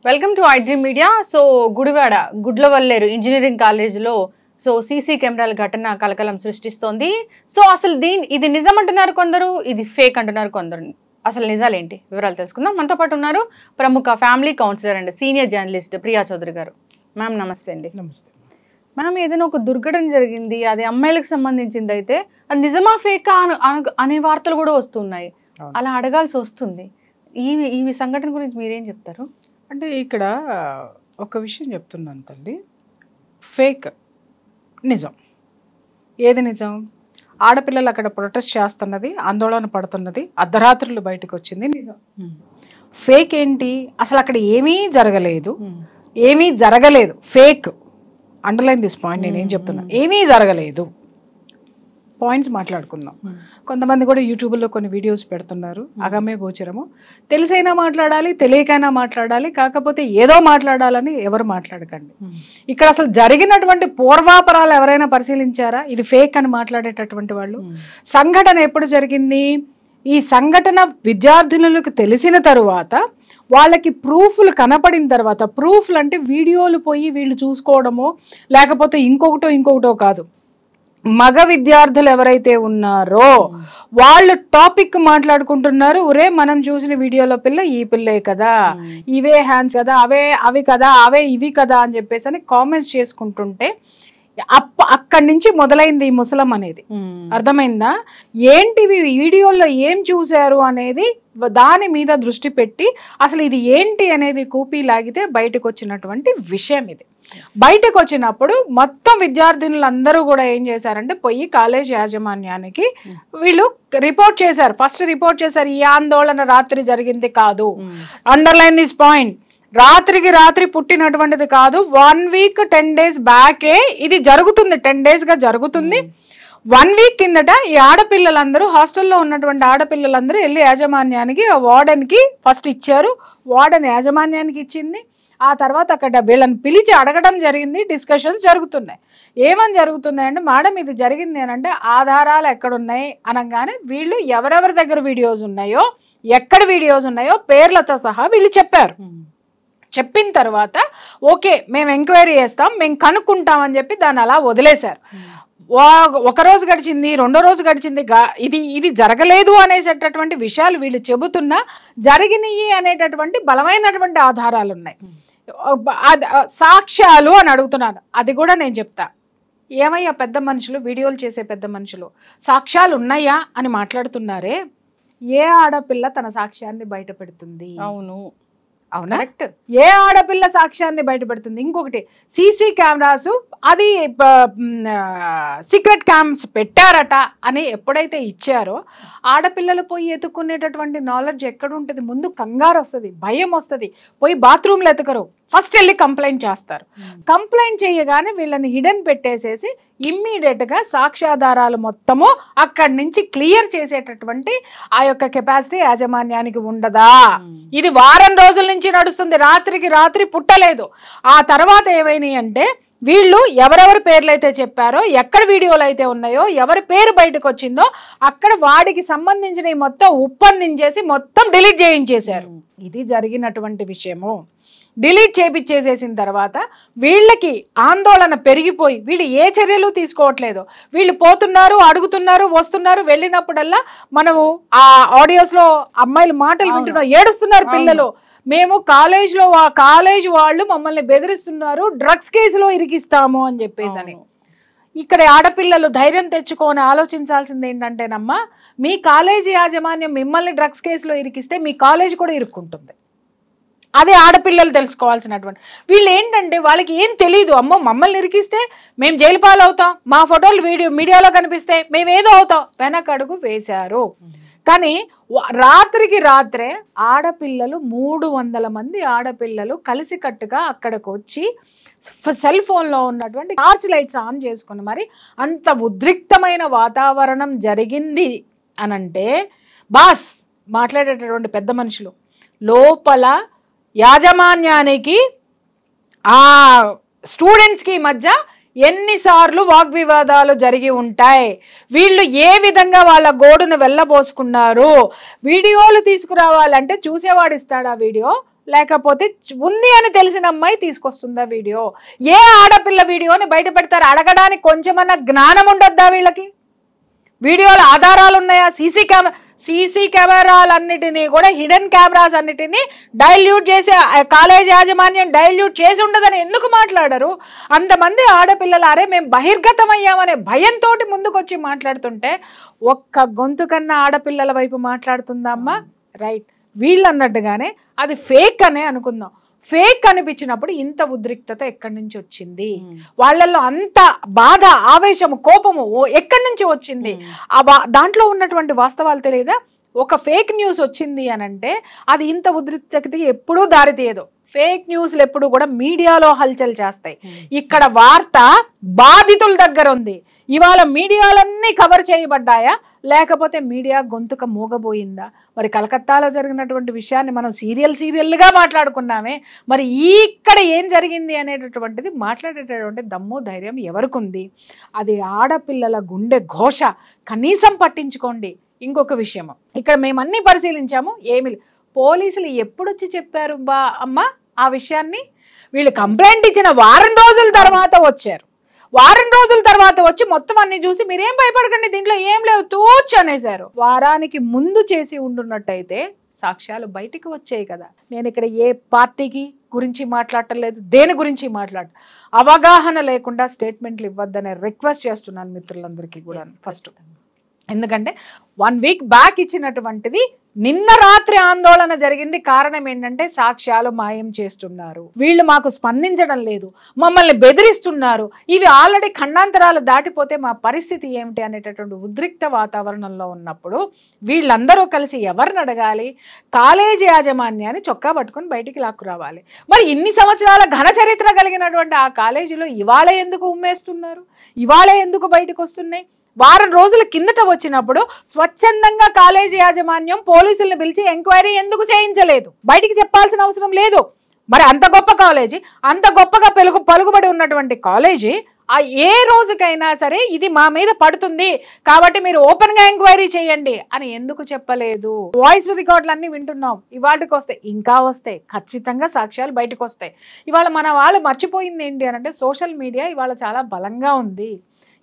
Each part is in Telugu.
Welcome to iDream media. So Gudivada Gudlavalleru engineering కాలేజీలో సీసీ కెమెరాల ఘటన కలకలం సృష్టిస్తోంది. సో అసలు ఇది నిజం అంటున్నారు కొందరు, ఇది ఫేక్ అంటున్నారు కొందరు. అసలు నిజాలేంటి వివరాలు తెలుసుకుందాం. మనతో పాటు ఉన్నారు ప్రముఖ family counsellor and senior journalist Priya Chaudhary garu. Ma'am నమస్తే అండి. నమస్తే మ్యామ్, ఏదైనా ఒక దుర్ఘటన జరిగింది, అది అమ్మాయిలకు సంబంధించింది అయితే అది నిజమా ఫేకా అనే వార్తలు కూడా వస్తున్నాయి. అలా అడగాల్సి వస్తుంది. ఈ సంఘటన గురించి మీరేం చెప్తారు? అంటే ఇక్కడ ఒక విషయం చెప్తున్నాను తల్లి, ఫేక్ నిజం. ఏది నిజం? ఆడపిల్లలు అక్కడ ప్రొటెస్ట్ చేస్తున్నది, ఆందోళన పడుతున్నది, అర్ధరాత్రులు బయటకు వచ్చింది నిజం. ఫేక్ ఏంటి? అసలు అక్కడ ఏమీ జరగలేదు. ఫేక్. Underline this point. నేనేం చెప్తున్నా, ఏమీ జరగలేదు. పాయింట్స్ మాట్లాడుకుందాం. కొంతమంది కూడా యూట్యూబ్లో కొన్ని వీడియోస్ పెడుతున్నారు, అగమ్య గోచరము. తెలిసైనా మాట్లాడాలి, తెలియకైనా మాట్లాడాలి, కాకపోతే ఏదో మాట్లాడాలని ఎవరు మాట్లాడకండి. ఇక్కడ అసలు జరిగినటువంటి పూర్వాపరాలు ఎవరైనా పరిశీలించారా? ఇది ఫేక్ అని మాట్లాడేటటువంటి వాళ్ళు. సంఘటన ఎప్పుడు జరిగింది? ఈ సంఘటన విద్యార్థినులకు తెలిసిన తరువాత, వాళ్ళకి ప్రూఫ్లు కనపడిన తర్వాత, ప్రూఫ్లు అంటే వీడియోలు పోయి వీళ్ళు చూసుకోవడమో లేకపోతే ఇంకొకటో కాదు, మగ విద్యార్థులు ఎవరైతే ఉన్నారో వాళ్ళు టాపిక్ మాట్లాడుకుంటున్నారు. ఒరే మనం చూసిన వీడియోలో పిల్ల ఈ పిల్లే కదా, ఇవే హ్యాండ్స్ కదా, అవి కదా, ఇవి కదా అని చెప్పేసి అని కామెంట్స్ చేసుకుంటుంటే అక్కడి నుంచి మొదలైంది ఈ ముసలం అనేది. అర్థమైందా? ఏంటివి వీడియోలో ఏం చూశారు అనేది దాని మీద దృష్టి పెట్టి అసలు ఇది ఏంటి అనేది కూపీ లాగితే బయటకు వచ్చినటువంటి విషయం ఇది. బయటకు వచ్చినప్పుడు మొత్తం విద్యార్థినులందరూ కూడా ఏం చేశారంటే పోయి కాలేజ్ యాజమాన్యానికి వీళ్ళు రిపోర్ట్ చేశారు. ఫస్ట్ రిపోర్ట్ చేశారు, ఈ ఆందోళన రాత్రి జరిగింది కాదు. Underline this point. రాత్రికి రాత్రి పుట్టినటువంటిది కాదు. 1 వీక్ 10 days బ్యాకే ఇది జరుగుతుంది. 10 days గా జరుగుతుంది. 1 వీక్ కిందట ఈ ఆడపిల్లలందరూ, హాస్టల్లో ఉన్నటువంటి ఆడపిల్లలందరూ వెళ్ళి యాజమాన్యానికి, వార్డెన్కి ఫస్ట్ ఇచ్చారు. వార్డెన్ యాజమాన్యానికి ఇచ్చింది. ఆ తర్వాత అక్కడ వీళ్ళని పిలిచి అడగడం జరిగింది. డిస్కషన్స్ జరుగుతున్నాయి. ఏమని జరుగుతున్నాయంటే, మేడం ఇది జరిగింది అని అంటే ఆధారాలు ఎక్కడున్నాయి అనగానే వీళ్ళు ఎవరెవరి దగ్గర వీడియోస్ ఉన్నాయో, ఎక్కడ వీడియోస్ ఉన్నాయో పేర్లతో సహా వీళ్ళు చెప్పారు. చెప్పిన తర్వాత ఓకే మేము ఎంక్వైరీ చేస్తాం, మేము కనుక్కుంటామని చెప్పి దాన్ని అలా వదిలేశారు. ఒక రోజు గడిచింది, 2వ రోజు గడిచింది, ఇది జరగలేదు అనేటటువంటి విషయాలు వీళ్ళు చెబుతున్నా జరిగినాయి అనేటటువంటి బలమైనటువంటి ఆధారాలు ఉన్నాయి. సాక్ష్యాలు అని అడుగుతున్నాను. అది కూడా నేను చెప్తా. ఏమయ్యా పెద్ద మనుషులు, వీడియోలు చేసే పెద్ద మనుషులు, సాక్ష్యాలు ఉన్నాయా అని మాట్లాడుతున్నారే. ఏ ఆడపిల్ల తన సాక్ష్యాన్ని బయట పెడుతుంది? అవునా? ఏ ఆడపిల్ల సాక్ష్యాన్ని బయటపెడుతుంది? ఇంకొకటి, సీసీ కెమెరాస్ అది సీక్రెట్ క్యామ్స్ పెట్టారట అని ఎప్పుడైతే ఇచ్చారో ఆడపిల్లలు పోయి ఎత్తుకునేటటువంటి నాలెడ్జ్ ఎక్కడ ఉంటుంది? ముందు కంగారు వస్తుంది, భయం వస్తుంది. పోయి బాత్రూమ్లో ఎతకరు, ఫస్ట్ వెళ్ళి కంప్లైంట్ చేస్తారు. కంప్లైంట్ చేయగానే వీళ్ళని హిడెన్ పెట్టేసేసి ఇమ్మీడియట్గా సాక్ష్యాధారాలు మొత్తము అక్కడి నుంచి క్లియర్ చేసేటటువంటి ఆ యొక్క కెపాసిటీ యాజమాన్యానికి ఉండదా? ఇది వారం రోజుల నుంచి నడుస్తుంది. రాత్రికి రాత్రి పుట్టలేదు. ఆ తర్వాత ఏమైనాయి అంటే, వీళ్ళు ఎవరెవరి పేర్లు అయితే చెప్పారో, ఎక్కడ వీడియోలు అయితే ఉన్నాయో, ఎవరి పేరు బయటకు వచ్చిందో అక్కడ వాడికి సంబంధించిన మొత్తం ఉప్పందించేసి మొత్తం డిలీట్ చేయించేశారు. ఇది జరిగినటువంటి విషయము. డిలీట్ చేపించేసేసిన తర్వాత వీళ్ళకి ఆందోళన పెరిగిపోయి వీళ్ళు ఏ చర్యలు తీసుకోవట్లేదు. వీళ్ళు పోతున్నారు, అడుగుతున్నారు, వస్తున్నారు. వెళ్ళినప్పుడల్లా మనము ఆ ఆడియోస్లో అమ్మాయిల మాటలు వింటున్నాం, ఏడుస్తున్నారు పిల్లలు. మేము కాలేజ్ వాళ్ళు మమ్మల్ని బెదిరిస్తున్నారు, డ్రగ్స్ కేసులో ఇరికిస్తాము అని చెప్పేసి అని. ఇక్కడ ఆడపిల్లలు ధైర్యం తెచ్చుకొని ఆలోచించాల్సింది ఏంటంటేనమ్మా, మీ కాలేజీ యాజమాన్యం మిమ్మల్ని డ్రగ్స్ కేసులో ఇరికిస్తే మీ కాలేజ్ కూడా ఇరుక్కుంటుంది. అదే ఆడపిల్లలు తెలుసుకోవాల్సినటువంటి. వీళ్ళు ఏంటంటే వాళ్ళకి ఏం తెలీదు. అమ్మో మమ్మల్ని ఇరికిస్తే మేము జైలు పాలవుతాం, మా ఫోటోలు మీడియాలో కనిపిస్తే మేమేదో అవుతాం. వెనకడుగు వేశారు. కానీ రాత్రికి రాత్రే ఆడపిల్లలు 300 మంది ఆడపిల్లలు కలిసికట్టుగా అక్కడికి వచ్చి సెల్ ఫోన్లో ఉన్నటువంటి టార్చ్ లైట్స్ ఆన్ చేసుకుని మరి అంత ఉద్రిక్తమైన వాతావరణం జరిగింది అనంటే, బాస్ మాట్లాడేటటువంటి పెద్ద మనుషులు లోపల యాజమాన్యానికి ఆ స్టూడెంట్స్కి మధ్య ఎన్నిసార్లు వాగ్వివాదాలు జరిగి ఉంటాయి, వీళ్ళు ఏ విధంగా వాళ్ళ గోడును వెళ్ళబోసుకున్నారు. వీడియోలు తీసుకురావాలంటే చూసేవాడు ఇస్తాడా వీడియో? లేకపోతే ఉంది అని తెలిసిన అమ్మాయి తీసుకొస్తుందా వీడియో? ఏ ఆడపిల్ల వీడియోని బయట పెడతారు? అడగడానికి కొంచెమన్నా జ్ఞానం ఉండొద్దా వీళ్ళకి? వీడియోల ఆధారాలు ఉన్నాయా? సీసీ కెమెరాలన్నిటినీ కూడా హిడెన్ కెమెరాస్ అన్నిటినీ డైల్యూట్ చేసే కాలేజ్ యాజమాన్యం డైల్యూట్ చేసి ఉండదని ఎందుకు మాట్లాడరు? అంతమంది ఆడపిల్లలు అరే మేము బహిర్గతం అయ్యామనే భయంతో ముందుకు వచ్చి మాట్లాడుతుంటే ఒక్క గొంతు కన్నా ఆడపిల్లల వైపు మాట్లాడుతుందమ్మా. రైట్, వీళ్ళు అన్నట్టుగానే అది ఫేక్ అనే అనుకుందాం. ఫేక్ అనిపించినప్పుడు ఇంత ఉద్రిక్తత ఎక్కడి నుంచి వచ్చింది? వాళ్ళల్లో అంత బాధ, ఆవేశము, కోపము ఎక్కడి నుంచి వచ్చింది? దాంట్లో ఉన్నటువంటి వాస్తవాలు తెలియదా? ఒక ఫేక్ న్యూస్ వచ్చింది అని అంటే అది ఇంత ఉద్రిక్తతకి ఎప్పుడూ దారితీయదు. ఫేక్ న్యూస్లు ఎప్పుడు కూడా మీడియాలో హల్చల్ చేస్తాయి. ఇక్కడ వార్త బాధితుల దగ్గర ఉంది. ఇవాళ మీడియాలన్నీ కవర్ చేయబడ్డాయా లేకపోతే మీడియా గొంతుక మూగబోయిందా? మరి కలకత్తాలో జరిగినటువంటి విషయాన్ని మనం సీరియల్గా మాట్లాడుకున్నామే, మరి ఇక్కడ ఏం జరిగింది అనేటటువంటిది మాట్లాడేటటువంటి దమ్ము ధైర్యం ఎవరికి ఉంది? అది ఆడపిల్లల గుండె ఘోష. కనీసం పట్టించుకోండి. ఇంకొక విషయం, ఇక్కడ మేమన్నీ పరిశీలించాము, ఏమి పోలీసులు ఎప్పుడొచ్చి చెప్పారు అమ్మ ఆ విషయాన్ని? వీళ్ళు కంప్లైంట్ ఇచ్చిన వారం రోజుల తర్వాత వచ్చారు. వారం రోజుల తర్వాత వచ్చి మొత్తం అన్ని చూసి మీరేం భయపడకండి, దీంట్లో ఏం లేవు తూచ్ అనేసారు. వారానికి ముందు చేసి ఉండున్నట్టయితే సాక్ష్యాలు బయటికి వచ్చాయి కదా. నేను ఇక్కడ ఏ పార్టీకి గురించి మాట్లాడలేదు, దేని గురించి అవగాహన లేకుండా స్టేట్మెంట్లు ఇవ్వద్దనే రిక్వెస్ట్ చేస్తున్నాను మిత్రులందరికీ కూడా. ఫస్ట్ ఎందుకంటే 1 వీక్ బ్యాక్ ఇచ్చినటువంటిది నిన్న రాత్రి ఆందోళన జరిగింది. కారణం ఏంటంటే సాక్ష్యాలు మాయం చేస్తున్నారు, వీళ్ళు మాకు స్పందించడం లేదు, మమ్మల్ని బెదిరిస్తున్నారు, ఇవి ఆల్రెడీ ఖండాంతరాలు దాటిపోతే మా పరిస్థితి ఏమిటి అనేటటువంటి ఉద్రిక్త వాతావరణంలో ఉన్నప్పుడు వీళ్ళందరూ కలిసి ఎవరిని అడగాలి? కాలేజీ యాజమాన్యాన్ని చొక్కా పట్టుకొని బయటికి లాక్కురావాలి. మరి ఇన్ని సంవత్సరాల ఘన చరిత్ర కలిగినటువంటి ఆ కాలేజీలో ఇవాళ ఎందుకు ఉమ్మేస్తున్నారు? ఇవాళ ఎందుకు బయటకు వస్తున్నాయి? వారం రోజుల కిందట వచ్చినప్పుడు స్వచ్ఛందంగా కాలేజీ యాజమాన్యం పోలీసులను పిలిచి ఎంక్వైరీ ఎందుకు చేయించలేదు? బయటికి చెప్పాల్సిన అవసరం లేదు. మరి అంత గొప్ప కాలేజీ, అంత గొప్పగా పలుకుబడి ఉన్నటువంటి కాలేజీ ఏ రోజుకైనా సరే ఇది మా మీద పడుతుంది కాబట్టి మీరు ఓపెన్ గా ఎంక్వైరీ చేయండి అని ఎందుకు చెప్పలేదు? వాయిస్ రికార్డులన్నీ వింటున్నాం, ఇవాటికి వస్తాయి, ఇంకా వస్తాయి, ఖచ్చితంగా సాక్ష్యాలు బయటకు వస్తాయి. ఇవాళ మన వాళ్ళు మర్చిపోయింది ఏంటి అని అంటే సోషల్ మీడియా ఇవాళ చాలా బలంగా ఉంది.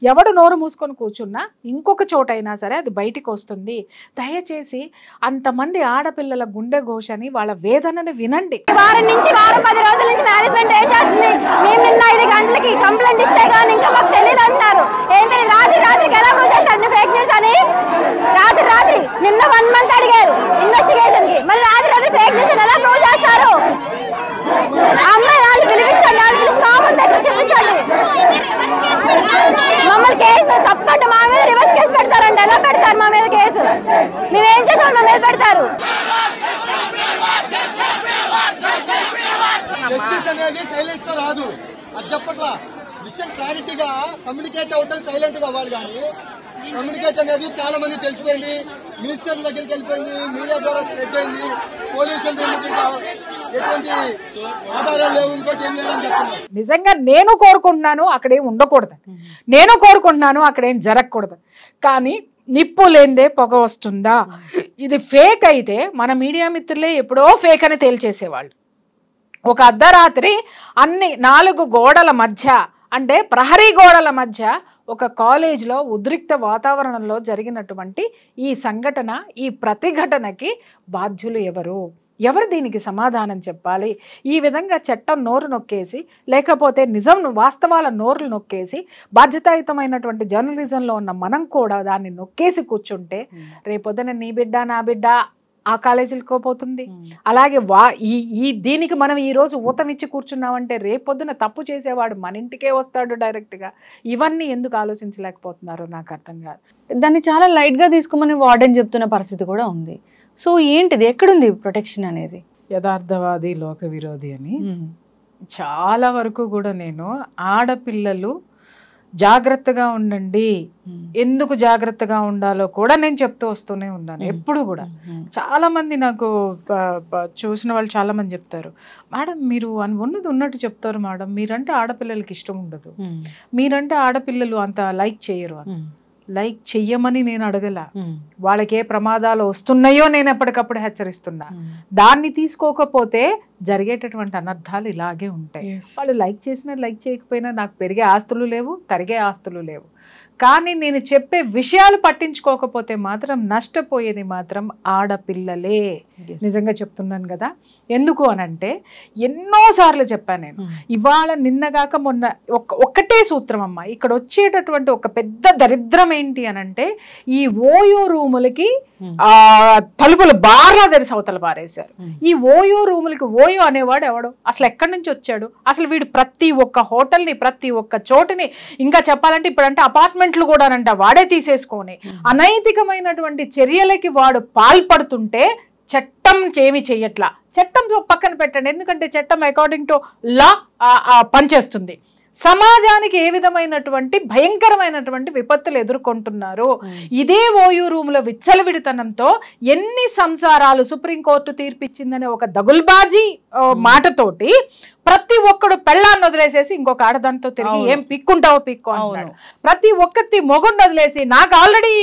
ఎవడు నోరు మూసుకొని కూర్చున్నా ఇంకొక చోటైనా సరే అది బయటికి వస్తుంది. దయచేసి అంతమంది ఆడపిల్లల గుండె ఘోషని, వాళ్ళ వేదనని వినండి. వారం 10 రోజుల నుంచి మేనేజ్మెంట్ ఏం చేస్తుంది? మేము నిన్న 5 గంటలకి కంప్లైంట్ ఇస్తే కానీ ఇంకా మాకు తెలియదు అంటున్నారు. ఏంటి రాత్రికి ఎలా ప్రూవ్ చేస్తారండి ఫేక్ న్యూస్ అని? రాత్రి నిన్న 1 మంత్ అడిగారు ఇన్వెస్టిగేషన్ కి, మరి రాత్రి ఫేక్ న్యూస్ ఎలా ప్రూవ్ చేస్తారు? అమ్మాయి వాళ్ళు పిలిపించండి, వాళ్ళు పిలిచి మా ముందు దగ్గర చెప్పించండి. మమ్మల్ని కేసు తప్పంటే మా మీద రివర్స్ కేసు పెడతారండి. ఎలా పెడతారు మా మీద కేసు? మేమేం చేసాం మా మీద పెడతారు? రాదు అది చెప్పట్లా. విషయం క్లారిటీగా కమ్యూనికేట్ అవటం సైలెంట్ గా అవ్వాలి. కానీ కమ్యూనికేట్ అనేది చాలా మంది తెలిసిపోయింది, మినిస్టర్ దగ్గరికి వెళ్ళిపోయింది, మీడియా ద్వారా స్ప్రెడ్ అయింది, పోలీసులు ఎటువంటి ఆధారాలు లేవు, ఇంకోటి ఏం లేదని చెప్తున్నారు. నిజంగా నేను కోరుకుంటున్నాను అక్కడేం ఉండకూడదు, నేను కోరుకుంటున్నాను అక్కడేం జరగకూడదు. కానీ నిప్పు లేందే పొగ వస్తుందా? ఇది ఫేక్ అయితే మన మీడియా మిత్రులే ఎప్పుడో ఫేక్ అని తేల్చేసేవాళ్ళు. ఒక అర్ధరాత్రి అన్ని 4 గోడల మధ్య, అంటే ప్రహరీ గోడల మధ్య ఒక కాలేజ్లో ఉద్రిక్త వాతావరణంలో జరిగినటువంటి ఈ సంఘటన, ఈ ప్రతిఘటనకి బాధ్యులు ఎవరు దీనికి సమాధానం చెప్పాలి? ఈ విధంగా చట్టం నోరు నొక్కేసి, లేకపోతే నిజం వాస్తవాల నోరులు నొక్కేసి, బాధ్యతాయుతమైనటువంటి జర్నలిజంలో ఉన్న మనం కూడా దాన్ని నొక్కేసి కూర్చుంటే రేపొద్దున నీ బిడ్డ నా బిడ్డ ఆ కాలేజీలకు పోతుంది. అలాగే దీనికి మనం ఈ రోజు ఊతమిచ్చి కూర్చున్నామంటే రేపొద్దున తప్పు చేసేవాడు మన ఇంటికే వస్తాడు డైరెక్ట్గా. ఇవన్నీ ఎందుకు ఆలోచించలేకపోతున్నారో నాకు అర్థం కాదు. దాన్ని చాలా లైట్గా తీసుకోమని వార్డెన్ చెప్తున్న పరిస్థితి కూడా ఉంది. సో ఏంటిది, ఎక్కడుంది ప్రొటెక్షన్ అనేది? యథార్థవాది లోక విరోధి అని చాలా వరకు కూడా నేను ఆడపిల్లలు జాగ్రత్తగా ఉండండి, ఎందుకు జాగ్రత్తగా ఉండాలో కూడా నేను చెప్తూ వస్తూనే ఉన్నాను ఎప్పుడు కూడా. చాలా మంది నాకు చూసిన వాళ్ళు చాలా మంది చెప్తారు, మేడం మీరు ఉన్నది ఉన్నట్టు చెప్తారు మేడం, మీరంటే ఆడపిల్లలకి ఇష్టం ఉండదు, మీరంటే ఆడపిల్లలు అంత లైక్ చేయరు అని. లైక్ చెయ్యమని నేను అడగల, వాళ్ళకి ఏ ప్రమాదాలు వస్తున్నాయో నేను ఎప్పటికప్పుడు హెచ్చరిస్తున్నా. దాన్ని తీసుకోకపోతే జరిగేటటువంటి అనర్థాలు ఇలాగే ఉంటాయి. వాళ్ళు లైక్ చేసినా లైక్ చేయకపోయినా నాకు పెరిగే ఆస్తులు లేవు, తరిగే ఆస్తులు లేవు. కానీ నేను చెప్పే విషయాలు పట్టించుకోకపోతే మాత్రం నష్టపోయేది మాత్రం ఆడపిల్లలే. నిజంగా చెప్తున్నాను కదా. ఎందుకు అనంటే ఎన్నోసార్లు చెప్పాను నేను. ఇవాళ నిన్నగాక మొన్న ఒక్కటే సూత్రం అమ్మ. ఇక్కడ వచ్చేటటువంటి ఒక పెద్ద దరిద్రం ఏంటి అనంటే ఈ ఓయో రూములకి తలుపులు బార్లా తెరిసి అవతల పారేశారు. ఈ ఓయో రూములకి ఓయో అనేవాడు ఎవడు, అసలు ఎక్కడి నుంచి వచ్చాడు, అసలు వీడు ప్రతి ఒక్క హోటల్ని ప్రతి ఒక్క చోటుని, ఇంకా చెప్పాలంటే ఇప్పుడంటే అపార్ట్మెంట్లు కూడానంట వాడే తీసేసుకొని అనైతికమైనటువంటి చర్యలకి వాడు పాల్పడుతుంటే చట్టం ఏమి చెయ్యట్లా. చట్టం పక్కన పెట్టండి, ఎందుకంటే చట్టం అకార్డింగ్ టు లా పనిచేస్తుంది. సమాజానికి ఏ విధమైనటువంటి భయంకరమైనటువంటి విపత్తులు ఎదుర్కొంటున్నారు. ఇదే ఓయూ రూముల విచ్చలవిడితనంతో ఎన్ని సంసారాలు సుప్రీంకోర్టు తీర్పిచ్చిందనే ఒక దగుల్బాజీ మాటతోటి ప్రతి ఒక్కడు పెళ్ళాన్ని వదిలేసేసి ఇంకొక ఆడదానితో తిరిగి ఏం పిక్కుంటావో పిక్కు అంటాడు. ప్రతి ఒక్కటి మొగుడిని వదిలేసి నాకు ఆల్రెడీ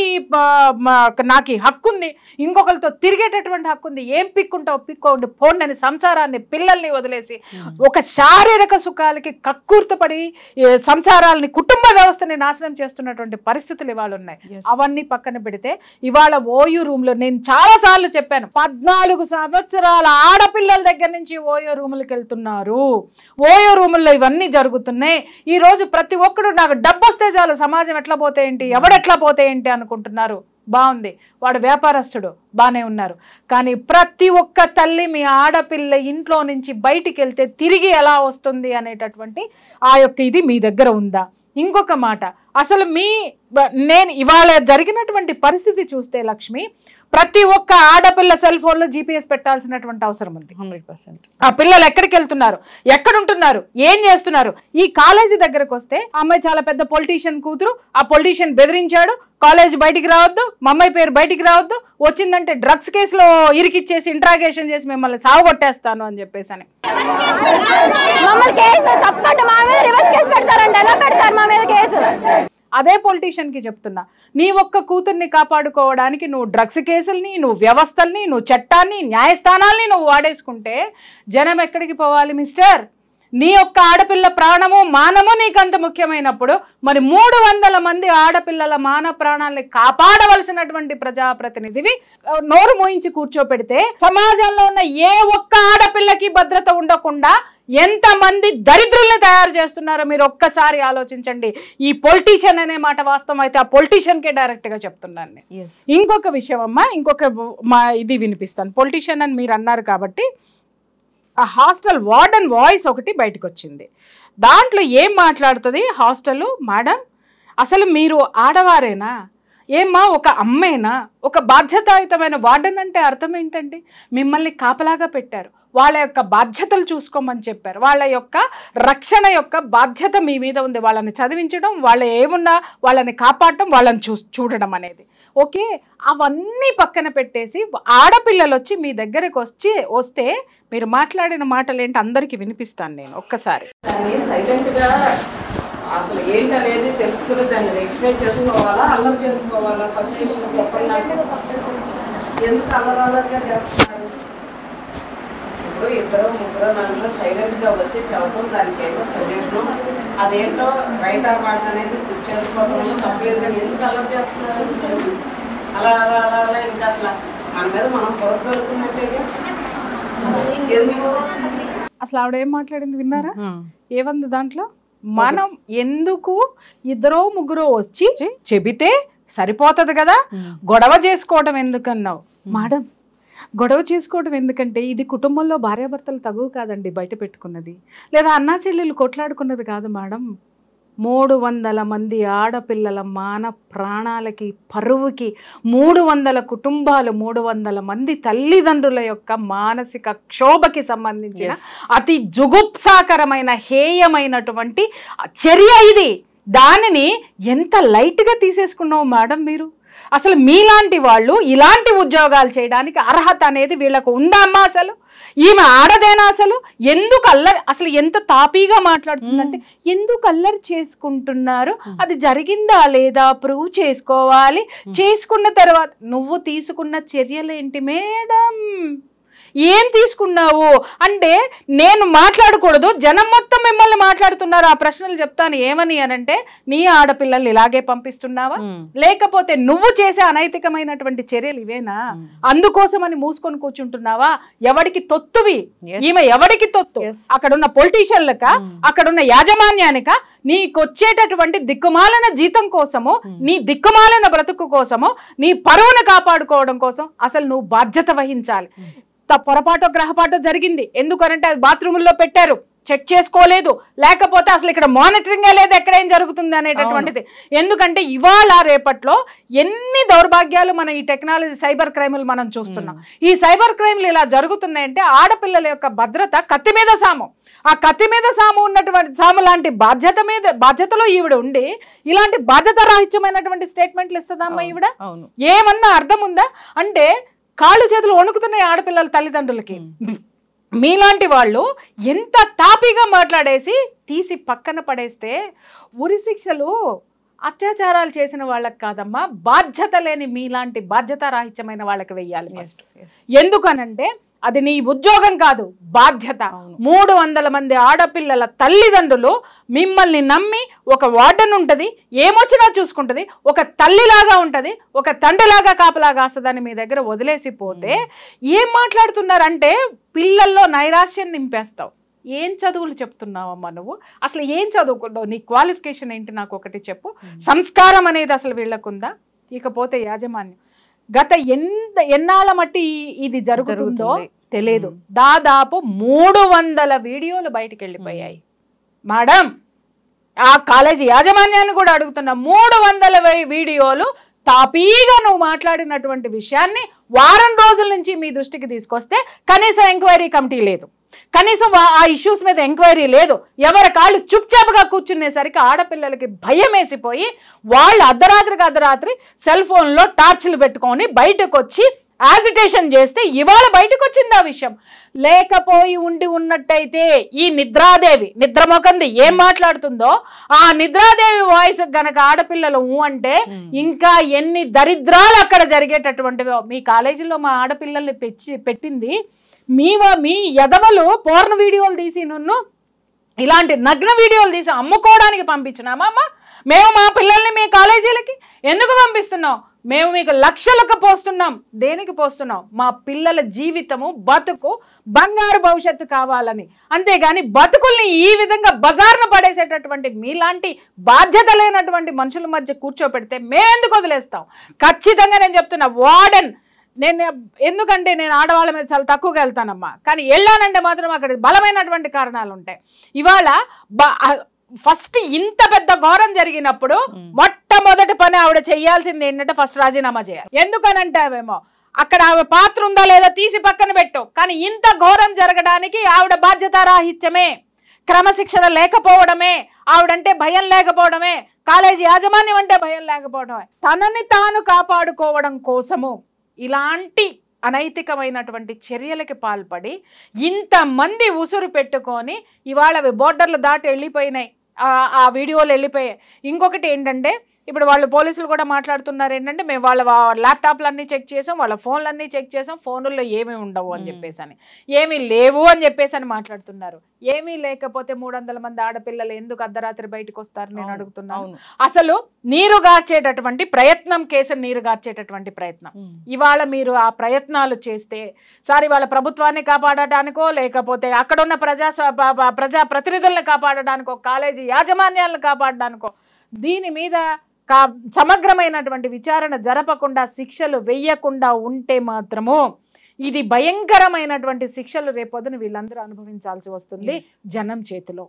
నాకు ఈ హక్కు ఉంది, ఇంకొకరితో తిరిగేటటువంటి హక్కు ఉంది, ఏం పిక్కుంటావో పిక్కోండి పోండి అని సంసారాన్ని పిల్లల్ని వదిలేసి ఒక శారీరక సుఖాలకి కక్కుర్తపడి సంసారాలని కుటుంబ వ్యవస్థని నాశనం చేస్తున్నటువంటి పరిస్థితులు ఇవాళ ఉన్నాయి. అవన్నీ పక్కన పెడితే ఇవాళ ఓయూ రూమ్ లో నేను చాలా సార్లు చెప్పాను, 14 సంవత్సరాల ఆడపిల్లల దగ్గర నుంచి ఓయో రూములకు వెళ్తున్నారు. ఓయో రూముల్లో ఇవన్నీ జరుగుతున్నాయి. ఈ రోజు ప్రతి ఒక్కడు నాకు డబ్బు వస్తే చాలు సమాజం ఎట్లా పోతే ఏంటి, ఎవడెట్లా పోతే ఏంటి అనుకుంటున్నారు. బాగుంది, వాడు వ్యాపారస్తుడు, బానే ఉన్నారు. కానీ ప్రతి ఒక్క తల్లి మీ ఆడపిల్ల ఇంట్లో నుంచి బయటికి వెళ్తే తిరిగి ఎలా వస్తుంది అనేటటువంటి ఆ యొక్క ఇది మీ దగ్గర ఉందా? ఇంకొక మాట, అసలు నేను ఇవాళ జరిగినటువంటి పరిస్థితి చూస్తే లక్ష్మి, ప్రతి ఒక్క ఆడపిల్ల సెల్ ఫోన్ లో జీపీఎస్ పెట్టాల్సినటువంటి అవసరం ఉంది. 100%. ఆ పిల్లలు ఎక్కడికి వెళ్తున్నారు, ఎక్కడుంటున్నారు, ఏం చేస్తున్నారు. ఈ కాలేజీ దగ్గరకు వస్తే అమ్మాయి చాలా పెద్ద పొలిటీషియన్ కూతురు, ఆ పొలిటీషియన్ బెదిరించాడు, కాలేజ్ బయటికి రావద్దు, మా అమ్మాయి పేరు బయటికి రావద్దు, వచ్చిందంటే డ్రగ్స్ కేసులో ఇరికిచ్చేసి ఇంట్రాగేషన్ చేసి మిమ్మల్ని సావగొట్టేస్తాను అని చెప్పేసి అని అదే పొలిటీషియన్ కి చెప్తున్నా, నీ ఒక్క కూతుర్ని కాపాడుకోవడానికి నువ్వు డ్రగ్స్ కేసుల్ని, నువ్వు వ్యవస్థల్ని, నువ్వు చట్టాన్ని, న్యాయస్థానాల్ని నువ్వు వాడేసుకుంటే జనం ఎక్కడికి పోవాలి మిస్టర్? నీ యొక్క ఆడపిల్ల ప్రాణము మానము నీకంత ముఖ్యమైనప్పుడు మరి 300 మంది ఆడపిల్లల మాన ప్రాణాలని కాపాడవలసినటువంటి ప్రజాప్రతినిధివి నోరు మోయించి కూర్చోపెడితే సమాజంలో ఉన్న ఏ ఒక్క ఆడపిల్లకి భద్రత ఉండకుండా ఎంతమంది దరిద్రుల్ని తయారు చేస్తున్నారో మీరు ఒక్కసారి ఆలోచించండి. ఈ పొలిటీషియన్ అనే మాట వాస్తవం అయితే ఆ పొలిటీషియన్కే డైరెక్ట్ గా చెప్తున్నాను నేను. ఇంకొక విషయం అమ్మా, ఇది వినిపిస్తాను. పొలిటీషియన్ అని మీరు అన్నారు కాబట్టి ఆ హాస్టల్ వార్డెన్ వాయిస్ ఒకటి బయటకు వచ్చింది. దాంట్లో ఏం మాట్లాడుతుంది హాస్టల్ మేడం, అసలు మీరు ఆడవారేనా ఏమ్మా, ఒక అమ్మేనా, ఒక బాధ్యతాయుతమైన వార్డెన్ అంటే అర్థం ఏంటండి? మిమ్మల్ని కాపలాగా పెట్టారు, వాళ్ళ యొక్క బాధ్యతలు చూసుకోమని చెప్పారు, వాళ్ళ యొక్క రక్షణ యొక్క బాధ్యత మీ మీద ఉంది. వాళ్ళని చదివించడం, వాళ్ళ ఏమున్నా వాళ్ళని కాపాడటం, వాళ్ళని చూడడం అనేది ఓకే. అవన్నీ పక్కన పెట్టేసి ఆడపిల్లలు వచ్చి మీ దగ్గరకు వస్తే మీరు మాట్లాడిన మాటలు ఏంటి అందరికీ వినిపిస్తాను నేను ఒక్కసారి. సైలెంట్గా అసలు ఏంటనేది తెలుసుకుని దాన్ని రెక్టిఫై చేసుకోవాలా, అల్లరి చేసుకోవాలా? ఫస్ట్ విషయం చెప్పండి నాకు. ఎందుకు అల్లరగా చేస్తున్నారు? ఇప్పుడు 2, 3, 4 సైలెంట్గా వచ్చి చదవడం, దానికి ఏంటో సొల్యూషను, అదేంటో రైట్ ఆర్ రాంగ్ అనేది చేసుకోవడంలో తప్పలేదు. కానీ ఎందుకు అల్లరి చేస్తున్నారు? అలా అలా అలా అలా ఇంకా అసలు మన మీద మనం పొరత జరుపుకున్నట్టేగా. ఎందుకు అసలు ఆవిడ ఏం మాట్లాడింది విన్నారా? ఏమంది దాంట్లో? మనం ఎందుకు 2, 3 వచ్చి చెబితే సరిపోతుంది కదా, గొడవ చేసుకోవడం ఎందుకన్నావు మేడం? గొడవ చేసుకోవడం ఎందుకంటే ఇది కుటుంబంలో భార్యాభర్తలు తగువ కాదండి బయట పెట్టుకున్నది, లేదా అన్నా చెల్లెలు కొట్లాడుకున్నది కాదు మేడం. 300 మంది ఆడపిల్లల మాన ప్రాణాలకి పరువుకి 300 కుటుంబాలు, 300 మంది తల్లిదండ్రుల యొక్క మానసిక క్షోభకి సంబంధించిన అతి జుగుప్సాకరమైన హేయమైనటువంటి చర్య ఇది. దానిని ఎంత లైట్గా తీసేసుకున్నావు మేడం మీరు? అసలు మీలాంటి వాళ్ళు ఇలాంటి ఉద్యోగాలు చేయడానికి అర్హత అనేది వీళ్ళకు ఉందా అమ్మా? అసలు ఈమె ఆడదేనా? అసలు ఎందుకు అల్లరి, అసలు ఎంత తాపీగా మాట్లాడుతుందంటే ఎందుకు అల్లరి చేసుకుంటున్నారు, అది జరిగిందా లేదా ప్రూవ్ చేసుకోవాలి, చేసుకున్న తర్వాత నువ్వు తీసుకున్న చర్యలు ఏంటి మేడం, ఏం తీసుకున్నావు అంటే నేను మాట్లాడకూడదు, జనం మొత్తం మిమ్మల్ని మాట్లాడుతున్నారు. ఆ ప్రశ్నలు చెప్తాను ఏమని అనంటే, నీ ఆడపిల్లల్ని ఇలాగే పంపిస్తున్నావా, లేకపోతే నువ్వు చేసే అనైతికమైనటువంటి చర్యలు ఇవేనా, అందుకోసమని మూసుకొని కూర్చుంటున్నావా? ఎవడికి తొత్తువి ఈమె, ఎవడికి తొత్తు? అక్కడున్న పొలిటీషియన్లక, అక్కడున్న యాజమాన్యానిక, నీకొచ్చేటటువంటి దిక్కుమాలిన జీతం కోసము, నీ దిక్కుమాలిన బ్రతుకు కోసము, నీ పరువును కాపాడుకోవడం కోసం అసలు నువ్వు బాధ్యత వహించాలి. పొరపాటో గ్రహపాటో జరిగింది, ఎందుకనంటే అది బాత్రూముల్లో పెట్టారు, చెక్ చేసుకోలేదు, లేకపోతే అసలు ఇక్కడ మానిటరింగే లేదు ఎక్కడ ఏం జరుగుతుంది అనేటటువంటిది. ఎందుకంటే ఇవాళ రేపట్లో ఎన్ని దౌర్భాగ్యాలు మనం ఈ టెక్నాలజీ సైబర్ క్రైములు మనం చూస్తున్నాం. ఈ సైబర్ క్రైమ్లు ఇలా జరుగుతున్నాయంటే ఆడపిల్లల యొక్క భద్రత కత్తి మీద సాము. ఆ కత్తి మీద సాము ఉన్నటువంటి సాము లాంటి బాధ్యతలో ఈవిడ ఉండి ఇలాంటి బాధ్యత రాహిత్యమైనటువంటి స్టేట్మెంట్లు ఇస్తుందమ్మా ఈవిడ. ఏమన్నా అర్థం ఉందా? అంటే కాళ్ళు చేతులు వణుకుతున్నాయి ఆడపిల్లల తల్లిదండ్రులకి. మీలాంటి వాళ్ళు ఎంత తాపీగా మాట్లాడేసి తీసి పక్కన పడేస్తే ఉరి శిక్షలు అత్యాచారాలు చేసిన వాళ్ళకి కాదమ్మా, బాధ్యత లేని మీలాంటి బాధ్యత రాహిత్యమైన వాళ్ళకి వెయ్యాలి. ఎందుకనంటే అది నీ ఉద్యోగం కాదు, బాధ్యత. 300 మంది ఆడపిల్లల తల్లిదండ్రులు మిమ్మల్ని నమ్మి, ఒక వార్డెన్ ఉంటుంది, ఏమొచ్చినా చూసుకుంటుంది, ఒక తల్లిలాగా ఉంటుంది, ఒక తండ్రిలాగా కాపలాగా వస్తుందని మీ దగ్గర వదిలేసిపోతే ఏం మాట్లాడుతున్నారంటే పిల్లల్లో నైరాశ్యం నింపేస్తావు. ఏం చదువులు చెప్తున్నావమ్మా నువ్వు? అసలు ఏం చదువుకున్నావు? నీ క్వాలిఫికేషన్ ఏంటి నాకు ఒకటి చెప్పు. సంస్కారం అనేది అసలు వీళ్ళకుందా? ఇకపోతే యాజమాన్యం గత ఎన్నాళ్ళ మట్టి ఇది జరుగుతుందో తెలియదు. దాదాపు 300 వీడియోలు బయటికి వెళ్ళిపోయాయి మేడం. ఆ కాలేజీ యాజమాన్యాన్ని కూడా అడుగుతున్నా, 300 వీడియోలు తాపీగా నువ్వు మాట్లాడినటువంటి విషయాన్ని వారం రోజుల నుంచి మీ దృష్టికి తీసుకొస్తే కనీసం ఎంక్వైరీ కమిటీ లేదు, కనీసం ఆ ఇష్యూస్ మీద ఎంక్వైరీ లేదు. ఎవరి కాళ్ళు చుప్చాపుగా కూర్చునేసరికి ఆడపిల్లలకి భయం వేసిపోయి వాళ్ళు అర్ధరాత్రి సెల్ ఫోన్లో టార్చ్లు పెట్టుకొని బయటకు వచ్చి యాజిటేషన్ చేస్తే ఇవాళ బయటకు వచ్చింది ఆ విషయం. లేకపోయి ఉన్నట్టయితే ఈ నిద్రాదేవి నిద్రమొకంది ఏం మాట్లాడుతుందో ఆ నిద్రాదేవి వాయిస్ గనక ఆడపిల్లలు అంటే ఇంకా ఎన్ని దరిద్రాలు అక్కడ జరిగేటటువంటివో. మీ కాలేజీలో మా ఆడపిల్లల్ని పెట్టింది మీ ఎదవలు పోర్న్ వీడియోలు తీసి ఇలాంటి నగ్న వీడియోలు తీసి అమ్ముకోవడానికి పంపించినామా అమ్మ? మేము మా పిల్లల్ని మీ కాలేజీలకి ఎందుకు పంపిస్తున్నాం? మేము మీకు లక్షలకు పోస్తున్నాం. దేనికి పోస్తున్నాం? మా పిల్లల జీవితము బతుకు బంగారు భవిష్యత్తు కావాలని. అంతేగాని బతుకుల్ని ఈ విధంగా బజార్ను పడేసేటటువంటి మీలాంటి బాధ్యత లేనటువంటి మనుషుల మధ్య కూర్చోపెడితే మేమెందుకు వదిలేస్తాం? ఖచ్చితంగా నేను చెప్తున్నా, వార్డెన్ ఎందుకంటే నేను ఆడవాళ్ళ మీద చాలా తక్కువగా వెళ్తానమ్మా, కానీ వెళ్ళానంటే మాత్రం అక్కడ బలమైనటువంటి కారణాలు ఉంటాయి. ఇవాళ ఫస్ట్ ఇంత పెద్ద ఘోరం జరిగినప్పుడు మొట్టమొదటి పని ఆవిడ చేయాల్సింది ఏంటంటే ఫస్ట్ రాజీనామా చేయాలి. ఎందుకనంటే అవేమో అక్కడ ఆవిడ పాత్ర ఉందా లేదా తీసి పక్కన పెట్టు, కానీ ఇంత ఘోరం జరగడానికి ఆవిడ బాధ్యతారాహిత్యమే, క్రమశిక్షణ లేకపోవడమే, ఆవిడంటే భయం లేకపోవడమే, కాలేజీ యాజమాన్యం అంటే భయం లేకపోవడమే, తనని తాను కాపాడుకోవడం కోసము ఇలాంటి అనైతికమైనటువంటి చర్యలకి పాల్పడి ఇంతమంది ఉసురు పెట్టుకొని ఇవాళ బోర్డర్లు దాటి వెళ్ళిపోయినాయి, ఆ వీడియోలు వెళ్ళిపోయాయి. ఇంకొకటి ఏంటంటే ఇప్పుడు వాళ్ళు పోలీసులు కూడా మాట్లాడుతున్నారు ఏంటంటే మేము వాళ్ళ ల్యాప్టాప్లన్నీ చెక్ చేసాం, వాళ్ళ ఫోన్లన్నీ చెక్ చేసాం, ఫోనుల్లో ఏమీ ఉండవు అని చెప్పేసి అని, ఏమీ లేవు అని చెప్పేసి అని మాట్లాడుతున్నారు. ఏమీ లేకపోతే 300 మంది ఆడపిల్లలు ఎందుకు అర్ధరాత్రి బయటకు వస్తారు నేను అడుగుతున్నాను. అసలు నీరు గార్చేటటువంటి ప్రయత్నం, కేసును నీరు గార్చేటటువంటి ప్రయత్నం ఇవాళ మీరు ఆ ప్రయత్నాలు చేస్తే సార్ ఇవాళ ప్రభుత్వాన్ని కాపాడటానికో లేకపోతే అక్కడున్న ప్రజా ప్రతినిధులను కాపాడడానికో కాలేజీ యాజమాన్యాలను కాపాడడానికో దీని మీద సమగ్రమైనటువంటి విచారణ జరపకుండా శిక్షలు వెయ్యకుండా ఉంటే మాత్రము ఇది భయంకరమైనటువంటి శిక్షలు రేపొద్దున వీళ్ళందరూ అనుభవించాల్సి వస్తుంది జనం చేతిలో.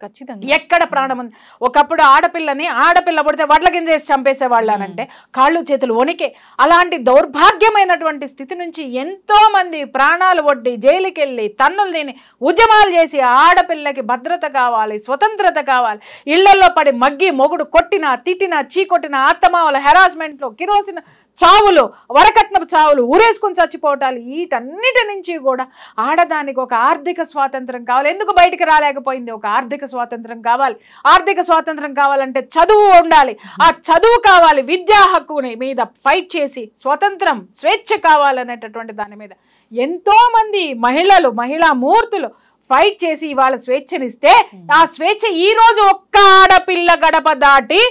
ఖచ్చితంగా. ఎక్కడ ప్రాణం ఉంది. ఒకప్పుడు ఆడపిల్ల పుడితే వడ్ల కింద వేసి చంపేసేవాళ్ళు అనంటే కాళ్ళు చేతులు వణికే. అలాంటి దౌర్భాగ్యమైనటువంటి స్థితి నుంచి ఎంతో మంది ప్రాణాలు ఒడ్డి జైలుకి వెళ్ళి తన్నులు తిని ఉద్యమాలు చేసి ఆడపిల్లకి భద్రత కావాలి, స్వతంత్రత కావాలి, ఇళ్లలో పడి మగ్గి మొగుడు కొట్టినా తిట్టినా చీకొట్టిన అత్తమావల హెరాస్మెంట్లు, కిరోసిన చావులు, వరకట్నపు చావులు, ఊరేసుకుని చచ్చిపోవటాలు, వీటన్నిటి నుంచి కూడా ఆడదానికి ఒక ఆర్థిక స్వాతంత్రం కావాలి. ఎందుకు బయటికి రాలేకపోయింది? ఒక ఆర్థిక స్వాతంత్రం కావాలి. ఆర్థిక స్వాతంత్రం కావాలంటే చదువు ఉండాలి. ఆ చదువు కావాలి. విద్యా హక్కుని మీద ఫైట్ చేసి స్వతంత్రం, స్వేచ్ఛ కావాలనేటటువంటి దాని మీద ఎంతో మంది మహిళా మూర్తులు ఫైట్ చేసి ఇవాళ స్వేచ్ఛనిస్తే ఆ స్వేచ్ఛ ఈ రోజు ఒక్క ఆడపిల్ల గడప దాటి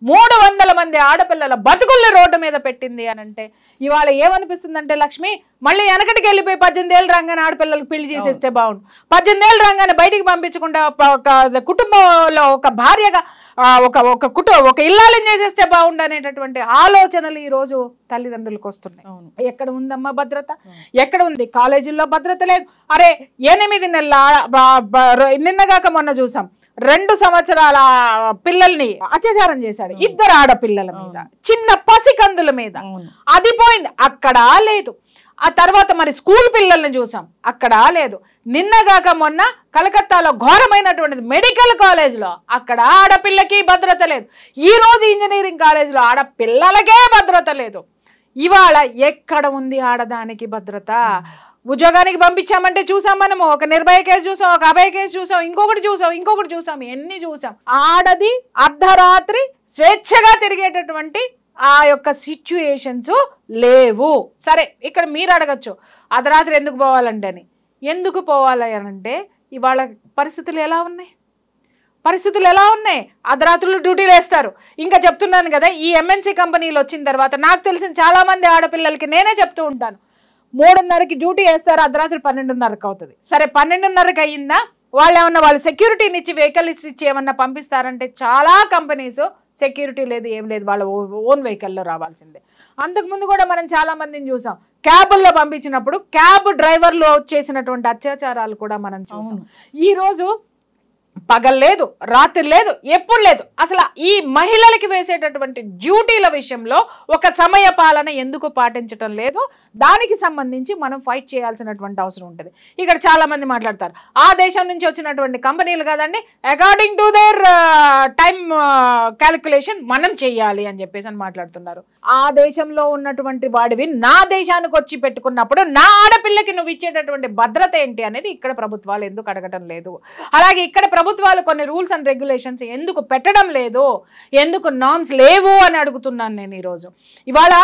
300 మంది ఆడపిల్లల బతుకుల్ని రోడ్డు మీద పెట్టింది అని అంటే ఇవాళ ఏమనిపిస్తుందంటే లక్ష్మి మళ్ళీ వెనకటికి వెళ్ళిపోయి 18 ఏళ్ళు రాగానే ఆడపిల్లలకు పెళ్లి చేసేస్తే బాగుండు, 18 ఏళ్ళు రాగానే బయటికి పంపించకుండా ఒక కుటుంబంలో ఒక భార్యగా ఒక ఇల్లాలని చేసేస్తే బాగుండు అనేటటువంటి ఆలోచనలు ఈ రోజు తల్లిదండ్రులకు వస్తున్నాయి. ఎక్కడ ఉందమ్మా భద్రత? ఎక్కడ ఉంది? కాలేజీల్లో భద్రత లేదు. అరే 8 నెలల నిన్నగాక మొన్న చూసాం 2 సంవత్సరాల పిల్లల్ని అత్యాచారం చేశాడు, 2 ఆడపిల్లల మీద, చిన్న పసికందుల మీద. అది పోయింది, అక్కడ లేదు. ఆ తర్వాత మరి స్కూల్ పిల్లల్ని చూసాం, అక్కడ లేదు. నిన్నగాక మొన్న కలకత్తాలో ఘోరమైనటువంటిది మెడికల్ కాలేజ్లో, అక్కడ ఆడపిల్లకి భద్రత లేదు. ఈ రోజు ఇంజనీరింగ్ కాలేజ్లో ఆడపిల్లలకే భద్రత లేదు. ఇవాళ ఎక్కడ ఉంది ఆడదానికి భద్రత? ఉద్యోగానికి పంపించామంటే చూసాం మనము, ఒక నిర్భయ కేసు చూసాం, ఒక అభయ కేసు చూసాం, ఇంకొకటి చూసాం, ఎన్ని చూసాం. ఆడది అర్ధరాత్రి స్వేచ్ఛగా తిరిగేటటువంటి ఆ యొక్క సిచ్యుయేషన్స్ లేవు. సరే, ఇక్కడ మీరు అడగచ్చు అర్ధరాత్రి ఎందుకు పోవాలంటే అని. ఎందుకు పోవాలి అనంటే ఇవాళ పరిస్థితులు ఎలా ఉన్నాయి? అర్ధరాత్రులు డ్యూటీలు వేస్తారు. ఇంకా చెప్తున్నాను కదా, ఈ ఎంఎన్సీ కంపెనీలు వచ్చిన తర్వాత నాకు తెలిసిన చాలా మంది ఆడపిల్లలకి నేనే చెప్తూ ఉంటాను, 3:30కి డ్యూటీ వేస్తారు, అర్ధరాత్రి 12:30కి అవుతుంది. సరే 12:30కి అయ్యిందా, వాళ్ళు సెక్యూరిటీని ఇచ్చి వెహికల్ ఇచ్చి ఏమన్నా పంపిస్తారంటే చాలా కంపెనీస్ సెక్యూరిటీ లేదు, ఏం లేదు, వాళ్ళ ఓన్ వెహికల్లో రావాల్సిందే. అంతకుముందు కూడా మనం చాలా మందిని చూసాం, క్యాబుల్లో పంపించినప్పుడు క్యాబ్ డ్రైవర్లు చేసినటువంటి అత్యాచారాలు కూడా మనం చూసాం. ఈ రోజు పగలు లేదు, రాత్రి లేదు, ఎప్పుడు లేదు. అసలు ఈ మహిళలకి వేసేటటువంటి డ్యూటీల విషయంలో ఒక సమయ పాలన ఎందుకు పాటించడం లేదు? దానికి సంబంధించి మనం ఫైట్ చేయాల్సినటువంటి అవసరం ఉంటుంది. ఇక్కడ చాలా మంది మాట్లాడతారు ఆ దేశం నుంచి వచ్చినటువంటి కంపెనీలు కదండి, according to their time calculation మనం చెయ్యాలి అని చెప్పేసి అని మాట్లాడుతున్నారు. ఆ దేశంలో ఉన్నటువంటి వాడివి నా దేశానికి వచ్చి పెట్టుకున్నప్పుడు నా ఆడపిల్లకి నువ్వు ఇచ్చేటటువంటి భద్రత ఏంటి అనేది ఇక్కడ ప్రభుత్వాలు ఎందుకు అడగటం లేదు? అలాగే ఇక్కడ ప్రభుత్వాలు కొన్ని రూల్స్ అండ్ రెగ్యులేషన్స్ ఎందుకు పెట్టడం లేదు? ఎందుకు నార్మ్స్ లేవు అని అడుగుతున్నాను నేను ఈరోజు. ఇవాళ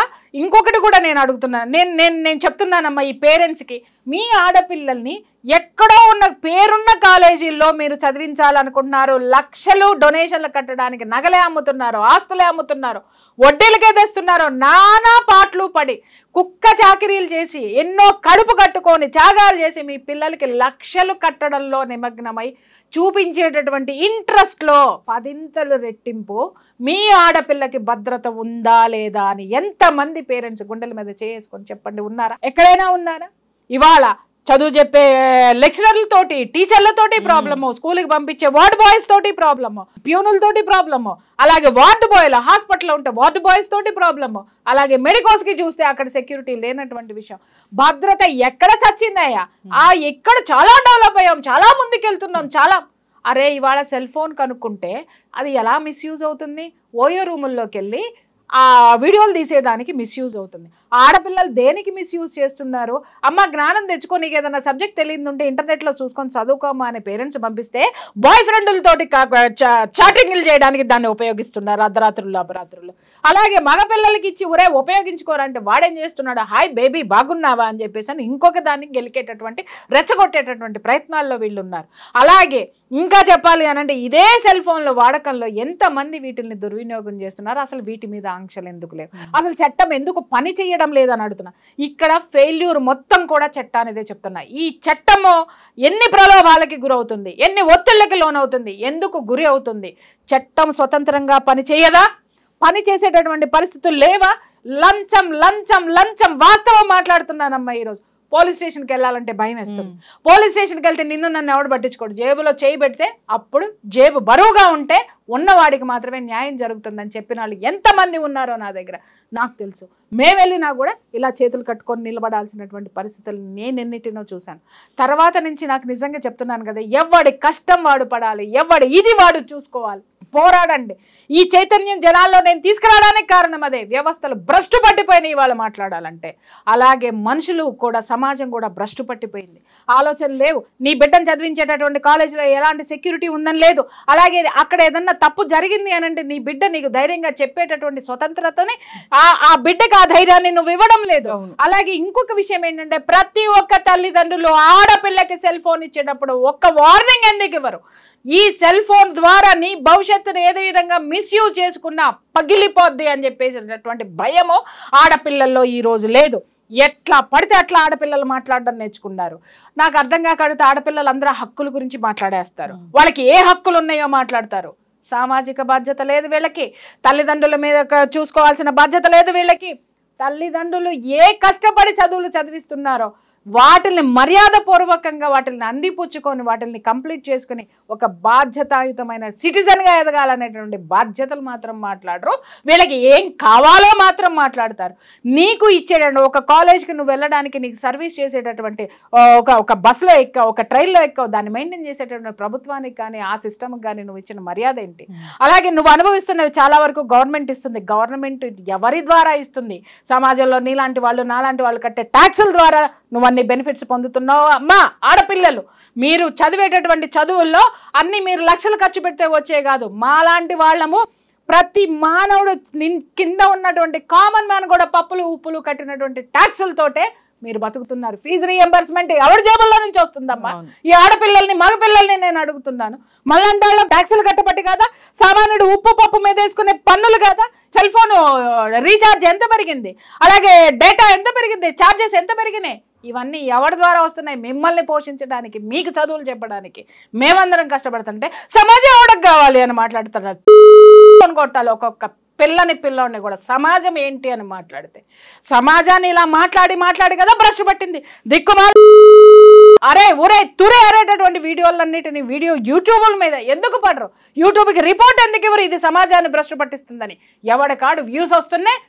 ఇంకొకటి కూడా నేను అడుగుతున్నాను, నేను చెప్తున్నానమ్మా ఈ పేరెంట్స్కి, మీ ఆడపిల్లల్ని ఎక్కడో ఉన్న పేరున్న కాలేజీల్లో మీరు చదివించాలనుకుంటున్నారు, లక్షలు డొనేషన్లు కట్టడానికి నగలే అమ్ముతున్నారు, ఆస్తులే అమ్ముతున్నారు, వడ్డీలకే తెస్తున్నారు, నానా పాటలు పడి కుక్క చాకిరీలు చేసి ఎన్నో కడుపు కట్టుకొని త్యాగాలు చేసి మీ పిల్లలకి లక్షలు కట్టడంలో నిమగ్నమై చూపించేటటువంటి ఇంట్రెస్ట్లో 10 రెట్టింపు మీ ఆడపిల్లకి భద్రత ఉందా లేదా అని ఎంతమంది పేరెంట్స్ గుండెల మీద చేసుకొని చెప్పండి, ఉన్నారా? ఎక్కడైనా ఉన్నారా? ఇవాళ చదువు చెప్పే లెక్చరర్లతోటి, టీచర్లతోటి ప్రాబ్లము, స్కూల్కి పంపించే వార్డ్ బాయ్స్ తోటి ప్రాబ్లము, ప్యూనులతోటి ప్రాబ్లము, అలాగే వార్డు బాయ్ల హాస్పిటల్లో ఉంటే వార్డు బాయ్స్ తోటి ప్రాబ్లము, అలాగే మెడికోస్కి చూస్తే అక్కడ సెక్యూరిటీ లేనటువంటి విషయం. భద్రత ఎక్కడ చచ్చిందయ్యా? ఎక్కడ చాలా డెవలప్ అయ్యాం, చాలా ముందుకెళ్తున్నాం, చాలా. అరే ఇవాళ సెల్ ఫోన్ కనుక్కుంటే అది ఎలా మిస్యూజ్ అవుతుంది? ఓయో రూముల్లోకి వెళ్ళి ఆ వీడియోలు తీసేదానికి మిస్యూజ్ అవుతుంది. ఆడపిల్లలు దేనికి మిస్యూజ్ చేస్తున్నారు? అమ్మ జ్ఞానం తెచ్చుకో, నీకు ఏదైనా సబ్జెక్ట్ తెలియదు ఉంటే ఇంటర్నెట్లో చూసుకొని చదువుకోమా అనే పేరెంట్స్ పంపిస్తే బాయ్ ఫ్రెండ్లతోటి చాటింగ్లు చేయడానికి దాన్ని ఉపయోగిస్తున్నారు అర్ధరాత్రులు అపరాత్రులు. అలాగే మగపిల్లలకి ఇచ్చి ఒరే ఉపయోగించుకోరంటే వాడేం చేస్తున్నాడు, హాయ్ బేబీ బాగున్నావా అని చెప్పేసి అని ఇంకొక దానికి గెలికేటటువంటి రెచ్చగొట్టేటటువంటి ప్రయత్నాల్లో వీళ్ళు ఉన్నారు. అలాగే ఇంకా చెప్పాలి అనంటే ఇదే సెల్ ఫోన్ల వాడకంలో ఎంతమంది వీటిని దుర్వినియోగం చేస్తున్నారు. అసలు వీటి మీద ఆంక్షలు ఎందుకు లేవు? అసలు చట్టం ఎందుకు పని చేయడం లేదని అడుగుతున్నా. ఇక్కడ ఫెయిల్యూర్ మొత్తం కూడా చట్టానిదే చెప్తున్నా. ఈ చట్టము ఎన్ని ప్రలోభాలకి గురవుతుంది, ఎన్ని ఒత్తిళ్ళకి లోనవుతుంది, ఎందుకు గురి అవుతుంది? చట్టం స్వతంత్రంగా పని చేయదా? పని చేసేటటువంటి పరిస్థితులు లేవా? లంచం లంచం లంచం. వాస్తవం మాట్లాడుతున్నానమ్మా. ఈరోజు పోలీస్ స్టేషన్కి వెళ్ళాలంటే భయం వేస్తుంది. పోలీస్ స్టేషన్కి వెళ్తే నిన్ను నన్ను ఎవడు పట్టించుకోడు. జేబులో చేయి పెడితే అప్పుడు జేబు బరువుగా ఉంటే ఉన్నవాడికి మాత్రమే న్యాయం జరుగుతుందని చెప్పిన వాళ్ళు ఎంతమంది ఉన్నారో నా దగ్గర నాకు తెలుసు. మేము వెళ్ళినా కూడా ఇలా చేతులు కట్టుకొని నిలబడాల్సినటువంటి పరిస్థితులు నేను ఎన్నిటినో చూశాను. తర్వాత నుంచి నాకు నిజంగా చెప్తున్నాను కదా, ఎవడి కష్టం వాడు పడాలి, ఎవడి ఇది వాడు చూసుకోవాలి. పోరాడండి. ఈ చైతన్యం జనాల్లో నేను తీసుకురావడానికి కారణం అదే. వ్యవస్థలు భ్రష్టు పట్టిపోయినాయి వాళ్ళు మాట్లాడాలంటే. అలాగే మనుషులు కూడా, సమాజం కూడా భ్రష్టు పట్టిపోయింది. ఆలోచనలు లేవు. నీ బిడ్డను చదివించేటటువంటి కాలేజీలో ఎలాంటి సెక్యూరిటీ ఉందని లేదు. అలాగే అక్కడ ఏదన్నా తప్పు జరిగింది అని అంటే నీ బిడ్డ నీకు ధైర్యంగా చెప్పేటటువంటి స్వతంత్రతని ఆ బిడ్డకి ఆ ధైర్యాన్ని నువ్వు ఇవ్వడం లేదు. అలాగే ఇంకొక విషయం ఏంటంటే, ప్రతి ఒక్క తల్లిదండ్రులు ఆడపిల్లకి సెల్ ఫోన్ ఇచ్చేటప్పుడు ఒక్క వార్నింగ్ ఎందుకు ఇవ్వరు? ఈ సెల్ ఫోన్ ద్వారా నీ భవిష్యత్తును ఏదే విధంగా మిస్యూజ్ చేసుకున్నా పగిలిపోద్ది అని చెప్పేసినటువంటి భయము ఆడపిల్లల్లో ఈ రోజు లేదు. ఎట్లా పడితే అట్లా ఆడపిల్లలు మాట్లాడడం నేర్చుకున్నారు. నాకు అర్థం కాకడితే ఆడపిల్లలు అందరూ హక్కుల గురించి మాట్లాడేస్తారు. వాళ్ళకి ఏ హక్కులు ఉన్నాయో మాట్లాడతారు. సామాజిక బాధ్యత లేదు వీళ్ళకి. తల్లిదండ్రుల మీద చూసుకోవాల్సిన బాధ్యత లేదు వీళ్ళకి. తల్లిదండ్రులు ఏ కష్టపడి చదువులు చదివిస్తున్నారో వాటిని మర్యాదపూర్వకంగా వాటిని అందిపుచ్చుకొని వాటిని కంప్లీట్ చేసుకుని ఒక బాధ్యతాయుతమైన సిటిజన్గా ఎదగాలనేటువంటి బాధ్యతలు మాత్రం మాట్లాడరు. వీళ్ళకి ఏం కావాలో మాత్రం మాట్లాడతారు. నీకు ఇచ్చేటండి ఒక కాలేజ్కి నువ్వు వెళ్ళడానికి నీకు సర్వీస్ చేసేటటువంటి ఒక బస్సులో ఎక్కావు, ఒక ట్రైన్లో ఎక్కావు, దాన్ని మెయింటైన్ చేసేటటువంటి ప్రభుత్వానికి కానీ ఆ సిస్టమ్కి కానీ నువ్వు ఇచ్చిన మర్యాద ఏంటి? అలాగే నువ్వు అనుభవిస్తున్నవి చాలా వరకు గవర్నమెంట్ ఇస్తుంది. గవర్నమెంట్ ఎవరి ద్వారా ఇస్తుంది? సమాజంలో నీలాంటి వాళ్ళు నాలాంటి వాళ్ళు కట్టే ట్యాక్సుల ద్వారా నువ్వు అన్ని బెనిఫిట్స్ పొందుతున్నావు. అమ్మా ఆడపిల్లలు మీరు చదివేటటువంటి చదువుల్లో అన్ని మీరు లక్షలు ఖర్చు పెడితే వచ్చే కాదు. మాలాంటి వాళ్ళము ప్రతి మానవుడు కింద ఉన్నటువంటి కామన్ మ్యాన్ కూడా పప్పులు ఉప్పులు కట్టినటువంటి ట్యాక్సులతోటే మీరు బతుకుతున్నారు. ఫీజు రీఎంబర్స్మెంట్ ఎవరి జేబుల్లో నుంచి వస్తుందమ్మా? ఈ ఆడపిల్లల్ని మగపిల్లల్ని నేను అడుగుతున్నాను. మళ్ళంటే వాళ్ళ ట్యాక్సులు కట్టబట్టి కదా, సామాన్యుడు ఉప్పు పప్పు మీద వేసుకునే పన్నులు కదా, సెల్ ఫోన్ రీఛార్జ్ ఎంత పెరిగింది, అలాగే డేటా ఎంత పెరిగింది, ఛార్జెస్ ఎంత పెరిగినాయి, ఇవన్నీ ఎవరి ద్వారా వస్తున్నాయి? మిమ్మల్ని పోషించడానికి, మీకు చదువులు చెప్పడానికి మేమందరం కష్టపడుతుంటే సమాజం ఎవరికి కావాలి అని మాట్లాడుతున్నారు. కొట్టాలి ఒక్కొక్క పిల్లోని కూడా. సమాజం ఏంటి అని మాట్లాడితే సమాజాన్ని ఇలా మాట్లాడి కదా భ్రష్టు పట్టింది. దిక్కుమాల అరే ఊరే తురే అరేటటువంటి వీడియోలన్నిటిని యూట్యూబ్ల మీద ఎందుకు పడరు? యూట్యూబ్కి రిపోర్ట్ ఎందుకు ఇవ్వరు? ఇది సమాజాన్ని భ్రష్టు పట్టిస్తుందని. ఎవడికాడు వ్యూస్ వస్తున్నాయి,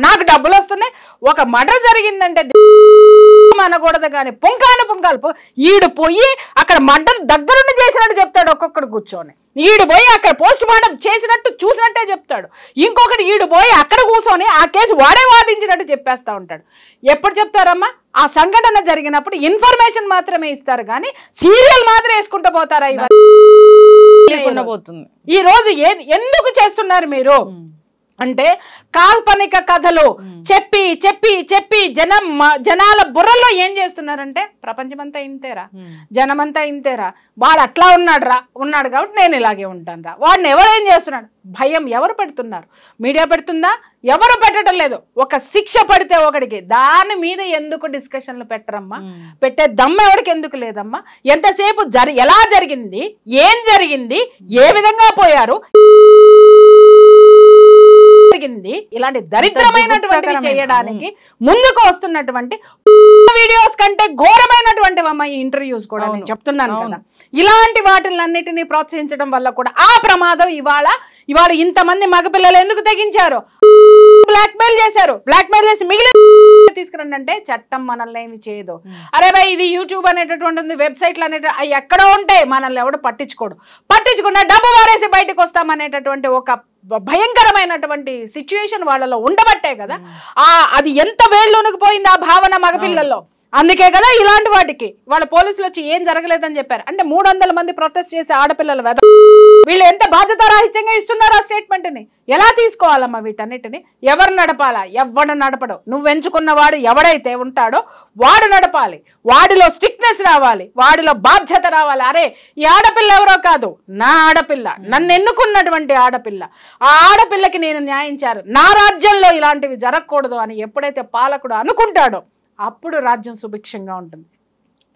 నాకు డబ్బులు వస్తున్నాయి. ఒక మర్డర్ జరిగిందంటే అనకూడదు కానీ పుంకాలు ఈడు పోయి అక్కడ మర్డర్ దగ్గరుండి చేసినట్టు చెప్తాడు. ఒక్కొక్కడు కూర్చొని ఈడు పోయి అక్కడ పోస్ట్ మార్టం చేసినట్టు చూసినట్టే చెప్తాడు. ఇంకొకటి ఈడు పోయి అక్కడ కూర్చొని ఆ కేసు వాడే వాదించినట్టు చెప్పేస్తా ఉంటాడు. ఎప్పుడు చెప్తారమ్మా? ఆ సంఘటన జరిగినప్పుడు ఇన్ఫర్మేషన్ మాత్రమే ఇస్తారు కానీ సీరియల్ మాత్రం వేసుకుంటూ పోతారా? పోతుంది. ఈ రోజు ఎందుకు చేస్తున్నారు మీరు అంటే కాల్పనిక కథలు చెప్పి చెప్పి చెప్పి జనాల బుర్రల్లో ఏం చేస్తున్నారంటే ప్రపంచమంతా ఇంతేరా, జనమంతా ఇంతేరా, వాడు అట్లా ఉన్నాడు కాబట్టి నేను ఇలాగే ఉంటాను రా. వాడిని ఎవరేం చేస్తున్నాడు? భయం ఎవరు పెడుతున్నారు? మీడియా పెడుతుందా? ఎవరు పెట్టడం లేదు. ఒక శిక్ష పడితే ఒకడికి దాని మీద ఎందుకు డిస్కషన్లు పెట్టరమ్మా? పెట్టే దమ్ము ఎవరికి ఎందుకు లేదమ్మా? ఎంతసేపు ఎలా జరిగింది, ఏం జరిగింది, ఏ విధంగా పోయారు, ఇలాంటి దరిద్రమైనటువంటి చేయడానికి ముందుకు వస్తున్నటువంటి వీడియోస్ కంటే ఘోరమైనటువంటి ఈ ఇంటర్వ్యూస్ కూడా నేను చెప్తున్నాను కదా. ఇలాంటి వాటిలన్నిటినీ ప్రోత్సహించడం వల్ల కూడా ఆ ప్రమాదం ఇవాళ ఇంతమంది మగపిల్లలు ఎందుకు తెగించారు? బ్లాక్మెయిల్ చేశారు. బ్లాక్మెయిల్ చేసి మిగిలిన తీసుకురండి అంటే చట్టం మనల్ని ఏమి చేయదు. అరే భయ్ ఇది యూట్యూబ్ అనేటటువంటి వెబ్సైట్లు అనేటువంటి అవి ఎక్కడో ఉంటాయి, మనల్ని ఎవడు పట్టించుకున్నా డబ్బు వారేసి బయటకు వస్తామనేటటువంటి ఒక భయంకరమైనటువంటి సిచ్యువేషన్ వాళ్ళలో ఉండబట్టే కదా అది ఎంత వేళ్ళలోనికి పోయింది ఆ భావన మగపిల్లల్లో. అందుకే కదా ఇలాంటి వాటికి వాళ్ళ పోలీసులు వచ్చి ఏం జరగలేదని చెప్పారు. అంటే 300 మంది ప్రొటెస్ట్ చేసే ఆడపిల్లలు వీళ్ళు ఎంత బాధ్యతారాహిత్యంగా ఇస్తున్నారు ఆ స్టేట్మెంట్ ని. ఎలా తీసుకోవాలమ్మా వీటన్నిటిని? ఎవరు నడపాలా? ఎవడు నడపడు. నువ్వు ఎంచుకున్నవాడు ఎవడైతే ఉంటాడో వాడు నడపాలి. వాడిలో స్ట్రిక్ట్నెస్ రావాలి, వాడిలో బాధ్యత రావాలి. అరే ఈ ఆడపిల్ల ఎవరో కాదు, నా ఆడపిల్ల, నన్ను ఎన్నుకున్నటువంటి ఆడపిల్ల, ఆ ఆడపిల్లకి నేను న్యాయం చేయాలి, నా రాజ్యంలో ఇలాంటివి జరగకూడదు అని ఎప్పుడైతే పాలకుడు అనుకుంటాడో అప్పుడు రాజ్యం సుభిక్షంగా ఉంటుంది.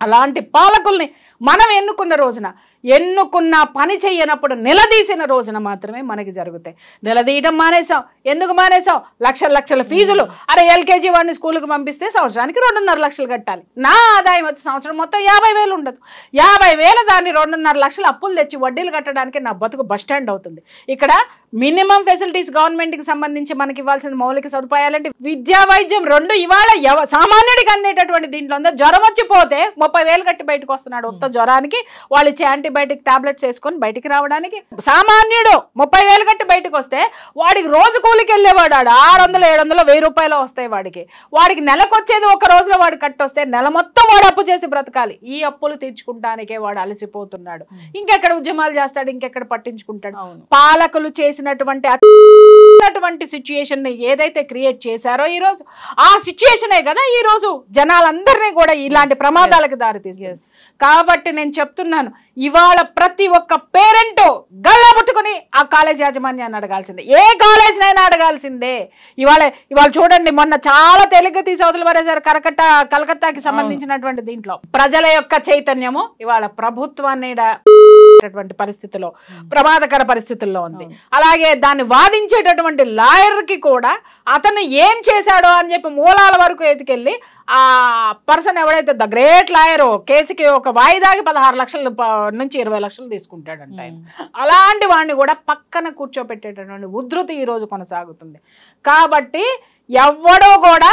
అలాంటి పాలకుల్ని మనం ఎన్నుకున్న రోజున ఎన్నుకున్న పని చెయ్యనప్పుడు నిలదీసిన రోజున మాత్రమే మనకి జరుగుతాయి. నిలదీయడం మానేసాం. ఎందుకు మానేసాం? లక్షల ఫీజులు. అరే ఎల్కేజీ వాడిని స్కూల్కి పంపిస్తే సంవత్సరానికి 2.5 లక్షలు కట్టాలి. నా ఆదాయం వచ్చి సంవత్సరం మొత్తం 50,000 ఉండదు. 50,000 దాన్ని 2.5 లక్షలు అప్పులు తెచ్చి వడ్డీలు కట్టడానికి నా బతుకు బస్ స్టాండ్ అవుతుంది. ఇక్కడ మినిమం ఫెసిలిటీస్ గవర్నమెంట్కి సంబంధించి మనకి ఇవ్వాల్సిన మౌలిక సదుపాయాలంటే విద్యా వైద్యం 2 ఇవాళ సామాన్యుడికి అందేటటువంటి దీంట్లో ఉందో జ్వరం వచ్చిపోతే 30,000 కట్టి బయటకు వస్తున్నాడు. ఉత్త జ్వరానికి వాళ్ళు ఇచ్చే యాంటీబయాటిక్ టాబ్లెట్స్ వేసుకొని బయటికి రావడానికి. సామాన్యుడు 30,000 కట్టి బయటకు వస్తే వాడికి రోజు కూలికి వెళ్ళేవాడు 600, 700, 1000 రూపాయలు వస్తాయి వాడికి నెలకు వచ్చేది ఒక రోజులో వాడు కట్టొస్తే నెల మొత్తం వాడు అప్పు చేసి బ్రతకాలి. ఈ అప్పులు తీర్చుకుంటానికే వాడు అలసిపోతున్నాడు. ఇంకెక్కడ ఉద్యమాలు చేస్తాడు, ఇంకెక్కడ పట్టించుకుంటాడు. పాలకులు చేసినటువంటి సిచ్యుయేషన్ ని ఏదైతే క్రియేట్ చేశారో ఈ రోజు ఆ సిచ్యుయేషనే కదా ఈ రోజు జనాలందరినీ కూడా ఇలాంటి ప్రమాదాలకు దారితీస్తుంది. కాబట్టి నేను చెప్తున్నాను, ఇవాళ ప్రతి ఒక్క పేరెంట్ గల్లా పట్టుకుని ఆ కాలేజ్ యాజమాన్యాన్ని అడగాల్సిందే. ఏ కాలేజ్నైనా అడగాల్సిందే. ఇవాళ చూడండి, మొన్న చాలా తేలిగ్గా తీసి అవతల పడేశారు కలకత్తాకి సంబంధించినటువంటి దీంట్లో. ప్రజల యొక్క చైతన్యము ఇవాళ ప్రభుత్వాన్ని పరిస్థితిలో ప్రమాదకర పరిస్థితుల్లో ఉంది. అలాగే దాన్ని వాదించేటటువంటి లాయర్ కి కూడా అతను ఏం చేశాడో అని చెప్పి మూలాల వరకు ఎత్తుకెళ్ళి ఆ పర్సన్ ఎవడైతే ద గ్రేట్ లాయర్ కేసుకి ఒక వాయిదాకి 16 లక్షల నుంచి 20 లక్షలు తీసుకుంటాడంట. అలాంటి వాడిని కూడా పక్కన కూర్చోబెట్టేటటువంటి ఉధృతి ఈ రోజు కొనసాగుతుంది. కాబట్టి ఎవడో కూడా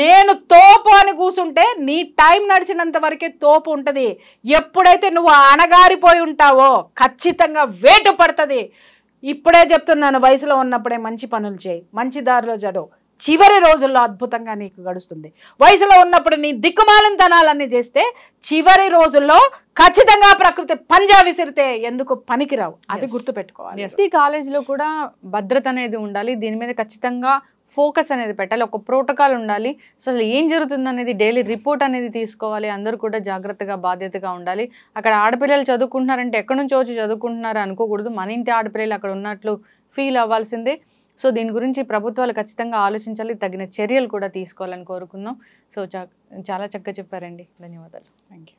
నేను తోపు అని కూర్చుంటే నీ టైం నడిచినంత వరకే తోపు ఉంటుంది. ఎప్పుడైతే నువ్వు అణగారిపోయి ఉంటావో ఖచ్చితంగా వేటు పడుతుంది. ఇప్పుడే చెప్తున్నాను, వయసులో ఉన్నప్పుడే మంచి పనులు చేయి, మంచి దారిలో చదువు, చివరి రోజుల్లో అద్భుతంగా నీకు గడుస్తుంది. వయసులో ఉన్నప్పుడు నీ దిక్కుమాలినతనాలన్నీ చేస్తే చివరి రోజుల్లో ఖచ్చితంగా ప్రకృతి పంజా విసిరితే ఎందుకు పనికిరావు. అది గుర్తుపెట్టుకోవాలి. ప్రతి కాలేజీలో కూడా భద్రత అనేది ఉండాలి. దీని మీద ఖచ్చితంగా ఫోకస్ అనేది పెట్టాలి. ఒక ప్రోటోకాల్ ఉండాలి. అసలు ఏం జరుగుతుంది అనేది డైలీ రిపోర్ట్ అనేది తీసుకోవాలి. అందరూ కూడా జాగ్రత్తగా బాధ్యతగా ఉండాలి. అక్కడ ఆడపిల్లలు చదువుకుంటున్నారంటే ఎక్కడి నుంచో వచ్చి చదువుకుంటున్నారో అనుకోకూడదు. మన ఇంటి ఆడపిల్లలు అక్కడ ఉన్నట్లు ఫీల్ అవ్వాల్సిందే. సో దీని గురించి ప్రభుత్వాలు ఖచ్చితంగా ఆలోచించాలి, తగిన చర్యలు కూడా తీసుకోవాలని కోరుకుందాం. సో చాలా చక్కగా చెప్పారండి. ధన్యవాదాలు. Thank you.